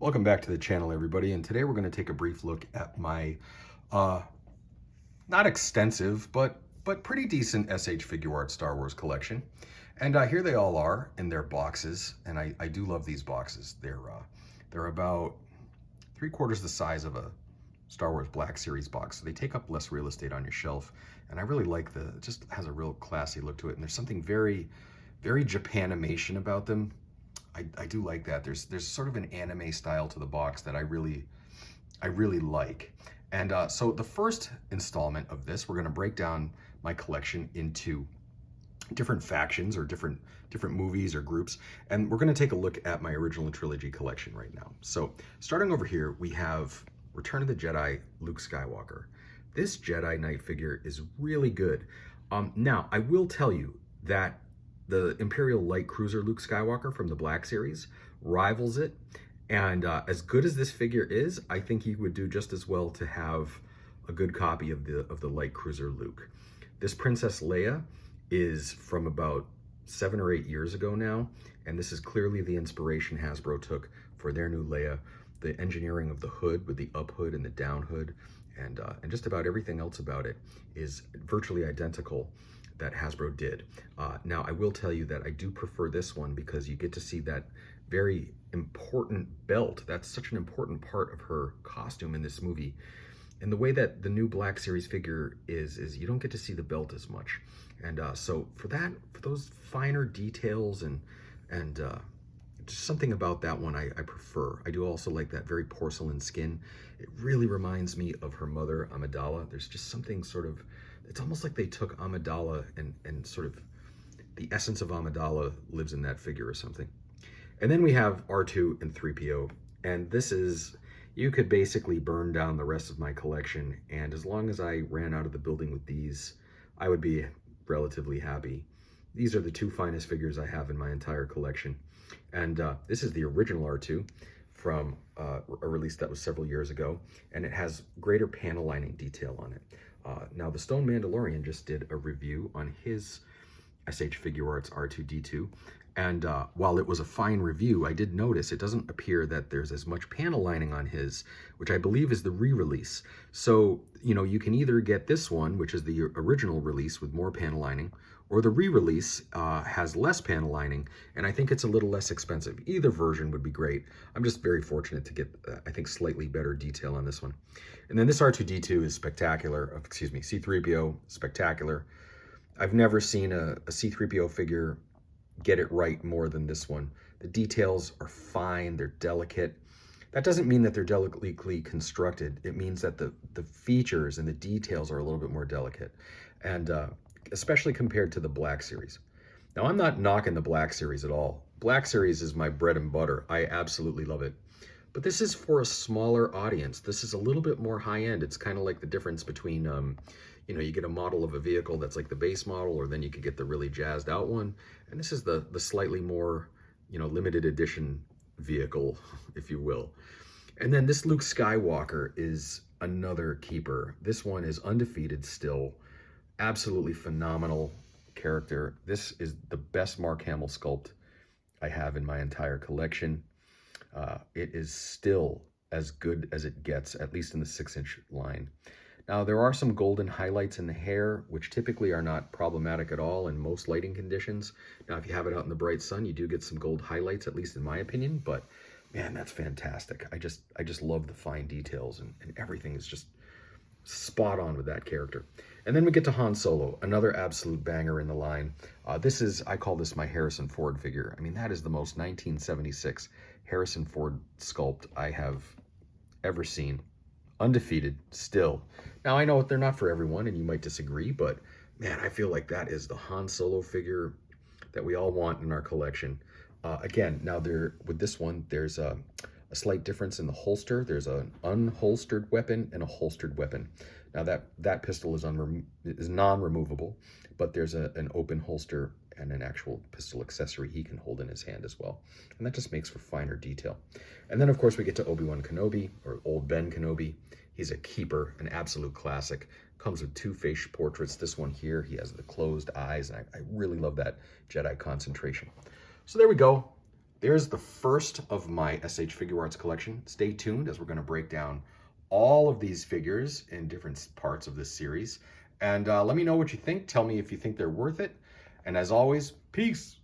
Welcome back to the channel, everybody, and today we're going to take a brief look at my uh, not extensive but pretty decent SH Figuarts Star Wars collection. And here they all are in their boxes, and I do love these boxes. They're about 3/4 the size of a Star Wars Black Series box, so they take up less real estate on your shelf. And I really like it just has a real classy look to it, and there's something very Japanimation about them. I do like that. There's sort of an anime style to the box that I really like. And so the first installment of this, we're going to break down my collection into different factions or different movies or groups, and we're going to take a look at my original trilogy collection right now. So starting over here, we have Return of the Jedi Luke Skywalker. This Jedi Knight figure is really good. Now, I will tell you that the Imperial Light Cruiser Luke Skywalker from the Black Series rivals it. And as good as this figure is, I think he would do just as well to have a good copy of the Light Cruiser Luke. This Princess Leia is from about 7 or 8 years ago now, and this is clearly the inspiration Hasbro took for their new Leia. The engineering of the hood with the up hood and the down hood, and just about everything else about it is virtually identical that Hasbro did. Now, I will tell you that I do prefer this one because you get to see that very important belt. That's such an important part of her costume in this movie. And the way that the new Black Series figure is you don't get to see the belt as much. And so for those finer details and just something about that one I prefer. I do also like that very porcelain skin. It really reminds me of her mother, Amidala. There's just something sort of, it's almost like they took Amidala and sort of the essence of Amidala lives in that figure or something. And then we have R2 and 3PO. And this is, you could basically burn down the rest of my collection. And as long as I ran out of the building with these, I would be relatively happy. These are the two finest figures I have in my entire collection. And this is the original R2 from a release that was several years ago, and it has greater panel lining detail on it. Now, the Stone Mandalorian just did a review on his SH Figuarts R2-D2, and while it was a fine review, I did notice it doesn't appear that there's as much panel lining on his, which I believe is the re-release. So, you know, you can either get this one, which is the original release with more panel lining, or the re-release has less panel lining, and I think it's a little less expensive. Either version would be great. I'm just very fortunate to get, I think, slightly better detail on this one. And then this R2-D2 is spectacular, excuse me, C-3PO, spectacular. I've never seen a C-3PO figure get it right more than this one. The details are fine, they're delicate. That doesn't mean that they're delicately constructed. It means that the features and the details are a little bit more delicate. And especially compared to the Black Series. Now, I'm not knocking the Black Series at all. Black Series is my bread and butter. I absolutely love it. But this is for a smaller audience. This is a little bit more high-end. It's kind of like the difference between, you know, you get a model of a vehicle that's like the base model, or then you could get the really jazzed out one. And this is the slightly more, you know, limited edition vehicle, if you will. And then this Luke Skywalker is another keeper. This one is undefeated still. Absolutely phenomenal character. This is the best Mark Hamill sculpt I have in my entire collection. It is still as good as it gets, at least in the 6-inch line. Now, there are some golden highlights in the hair, which typically are not problematic at all in most lighting conditions. Now, if you have it out in the bright sun, you do get some gold highlights, at least in my opinion, but man, that's fantastic. I just love the fine details, and everything is just spot on with that character. And then we get to Han Solo, another absolute banger in the line. I call this my Harrison Ford figure. I mean, that is the most 1976 Harrison Ford sculpt I have ever seen. Undefeated, still. Now, I know they're not for everyone, and you might disagree, but man, I feel like that is the Han Solo figure that we all want in our collection. Again, now with this one, there's a slight difference in the holster. There's an unholstered weapon and a holstered weapon. Now that pistol is non-removable, but there's an open holster and an actual pistol accessory he can hold in his hand as well. And that just makes for finer detail. And then, of course, we get to Obi-Wan Kenobi, or Old Ben Kenobi. He's a keeper, an absolute classic. Comes with two face portraits. This one here, he has the closed eyes, and I really love that Jedi concentration. So there we go. there's the first of my SH Figuarts collection. Stay tuned as we're going to break down all of these figures in different parts of this series. And let me know what you think. Tell me if you think they're worth it. And as always, peace.